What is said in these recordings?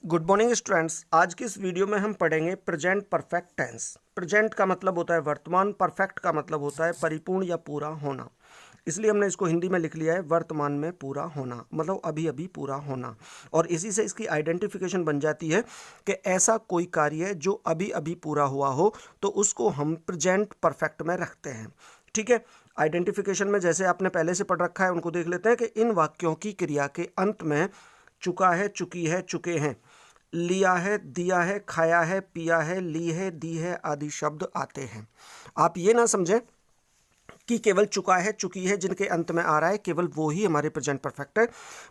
Good morning students. आज की इस वीडियो में हम पढ़ेंगे प्रेजेंट परफेक्ट टेंस। प्रेजेंट का मतलब होता है वर्तमान, परफेक्ट का मतलब होता है परिपूर्ण या पूरा होना। इसलिए हमने इसको हिंदी में लिख लिया है वर्तमान में पूरा होना, मतलब अभी अभी पूरा होना। और इसी से इसकी आइडेंटिफिकेशन बन जाती है कि ऐसा कोई कार्य जो अभी अभी पूरा हुआ हो तो उसको हम प्रेजेंट परफेक्ट में रखते हैं। ठीक है, आइडेंटिफिकेशन में जैसे आपने पहले से पढ़ रखा है उनको देख लेते हैं कि इन वाक्यों की क्रिया के अंत में चुका है, चुकी है, चुके हैं, लिया है, दिया है, खाया है, पिया है, ली है, दी है आदि शब्द आते हैं। आप ये ना समझें कि केवल चुका है, चुकी है जिनके अंत में आ रहा है केवल वो ही हमारे प्रेजेंट परफेक्ट है।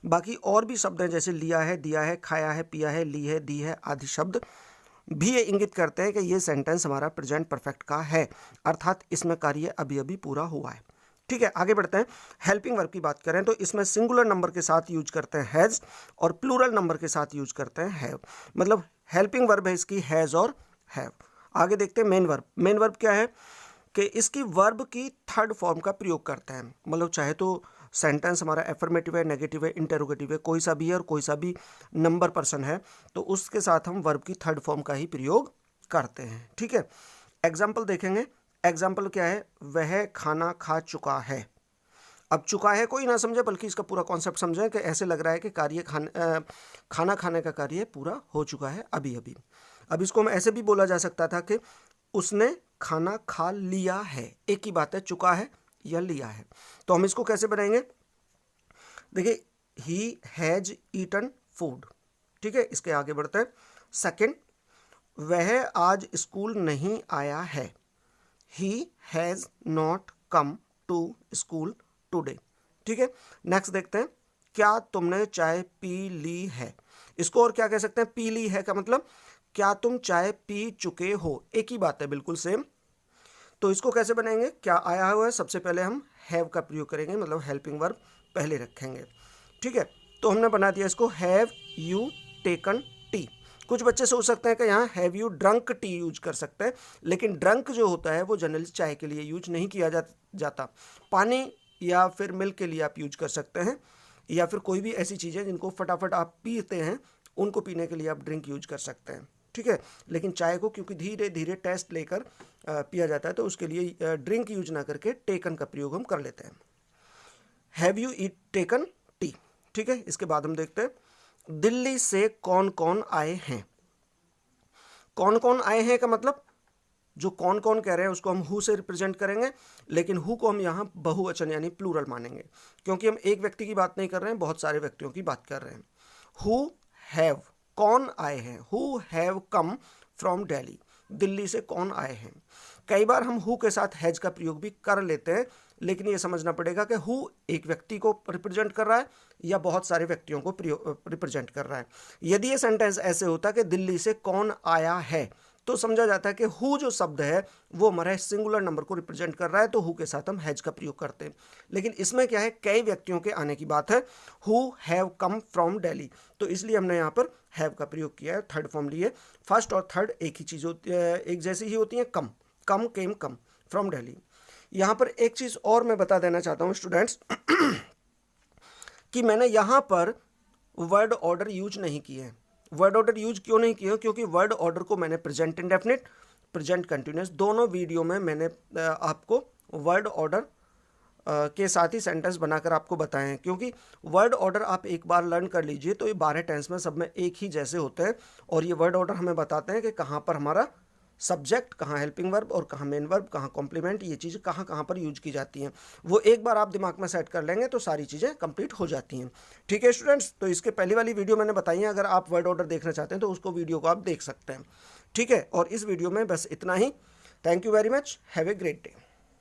बाकी और भी शब्द हैं जैसे लिया है, दिया है, खाया है, पिया है, ली है, दी है आदि शब्द भी ये इंगित करते हैं कि ये सेंटेंस हमारा प्रेजेंट परफेक्ट का है, अर्थात इसमें कार्य अभी अभी पूरा हुआ है। ठीक है, आगे बढ़ते हैं। हेल्पिंग वर्ब की बात करें तो इसमें सिंगुलर नंबर के साथ यूज करते हैं हैज़ और प्लूरल नंबर के साथ यूज करते हैं हैव। मतलब हेल्पिंग वर्ब है इसकी हैज़ और हैव। आगे देखते हैं मेन वर्ब। मेन वर्ब क्या है कि इसकी वर्ब की थर्ड फॉर्म का प्रयोग करते हैं। मतलब चाहे तो सेंटेंस हमारा एफर्मेटिव है, नेगेटिव है, इंटेरोगेटिव है, कोई सा भी है और कोई सा भी नंबर पर्सन है तो उसके साथ हम वर्ब की थर्ड फॉर्म का ही प्रयोग करते हैं। ठीक है, एग्जाम्पल देखेंगे। एग्जाम्पल क्या है, वह खाना खा चुका है। अब चुका है कोई ना समझे बल्कि इसका पूरा कॉन्सेप्ट समझें कि ऐसे लग रहा है कि खाना खाने का कार्य पूरा हो चुका है अभी अभी। अब इसको हम ऐसे भी बोला जा सकता था कि उसने खाना खा लिया है। एक ही बात है, चुका है या लिया है। तो हम इसको कैसे बनाएंगे, देखिए, ही हैज ईटन फूड। ठीक है, इसके आगे बढ़ते हैं। सेकंड, वह आज स्कूल नहीं आया है। He has not come to school today. ठीक है, नेक्स्ट देखते हैं। क्या तुमने चाय पी ली है। इसको और क्या कह सकते हैं, पी ली है का मतलब क्या तुम चाय पी चुके हो। एक ही बात है, बिल्कुल सेम। तो इसको कैसे बनाएंगे, क्या आया हुआ है, सबसे पहले हम हैव का प्रयोग करेंगे, मतलब हेल्पिंग वर्ब पहले रखेंगे। ठीक है, तो हमने बना दिया इसको हैव यू टेकन टी। कुछ बच्चे सोच सकते हैं कि यहाँ have you drunk T use कर सकते हैं, लेकिन ड्रंक जो होता है वो जनरली चाय के लिए यूज नहीं किया जाता। पानी या फिर मिल्क के लिए आप यूज कर सकते हैं, या फिर कोई भी ऐसी चीज़ें जिनको फटाफट आप पीते हैं उनको पीने के लिए आप ड्रिंक यूज कर सकते हैं। ठीक है, लेकिन चाय को क्योंकि धीरे धीरे टेस्ट लेकर पिया जाता है तो उसके लिए ड्रिंक यूज ना करके टेकन का प्रयोग हम कर लेते हैं। Have you eat taken T. ठीक है, इसके बाद हम देखते हैं दिल्ली से कौन कौन आए हैं। कौन कौन आए हैं का मतलब जो कौन कौन कह रहे हैं उसको हम हु से रिप्रेजेंट करेंगे, लेकिन हु को हम यहाँ बहुवचन यानी प्लूरल मानेंगे, क्योंकि हम एक व्यक्ति की बात नहीं कर रहे हैं, बहुत सारे व्यक्तियों की बात कर रहे हैं। हु हैव, कौन आए हैं, who have come from Delhi, Delhi से कौन आए हैं। कई बार हम हु के साथ हैज का प्रयोग भी कर लेते हैं, लेकिन ये समझना पड़ेगा कि हु एक व्यक्ति को रिप्रेजेंट कर रहा है या बहुत सारे व्यक्तियों को रिप्रेजेंट कर रहा है। यदि ये सेंटेंस ऐसे होता कि दिल्ली से कौन आया है तो समझा जाता है कि हु जो शब्द है वो हमारे सिंगुलर नंबर को रिप्रेजेंट कर रहा है, तो हु के साथ हम हैज का प्रयोग करते हैं। लेकिन इसमें क्या है, कई व्यक्तियों के आने की बात है। Who have come from Delhi, तो इसलिए हमने यहाँ पर हैव का प्रयोग किया है, थर्ड फॉर्म लिए। फर्स्ट और थर्ड एक ही चीज़ होती है, एक जैसी ही होती है। कम, कम केम कम फ्रॉम दिल्ली। यहाँ पर एक चीज़ और मैं बता देना चाहता हूँ स्टूडेंट्स कि मैंने यहाँ पर वर्ड ऑर्डर यूज नहीं किए हैं। वर्ड ऑर्डर यूज क्यों नहीं किया, क्योंकि वर्ड ऑर्डर को मैंने प्रेजेंट इंडेफिनिट, प्रेजेंट कंटिन्यूस दोनों वीडियो में मैंने आपको वर्ड ऑर्डर के साथ ही सेंटेंस बनाकर आपको बताएं हैं। क्योंकि वर्ड ऑर्डर आप एक बार लर्न कर लीजिए तो ये 12 टेंस में सब में एक ही जैसे होते हैं, और ये वर्ड ऑर्डर हमें बताते हैं कि कहाँ पर हमारा सब्जेक्ट, कहाँ हेल्पिंग वर्ब और कहाँ मेन वर्ब, कहाँ कॉम्प्लीमेंट, ये चीज़ें कहाँ कहाँ पर यूज की जाती हैं। वो एक बार आप दिमाग में सेट कर लेंगे तो सारी चीज़ें कंप्लीट हो जाती हैं। ठीक है स्टूडेंट्स, तो इसके पहली वाली वीडियो मैंने बताई है, अगर आप वर्ड ऑर्डर देखना चाहते हैं तो उसको वीडियो को आप देख सकते हैं। ठीक है, और इस वीडियो में बस इतना ही। Thank you very much, have a great day.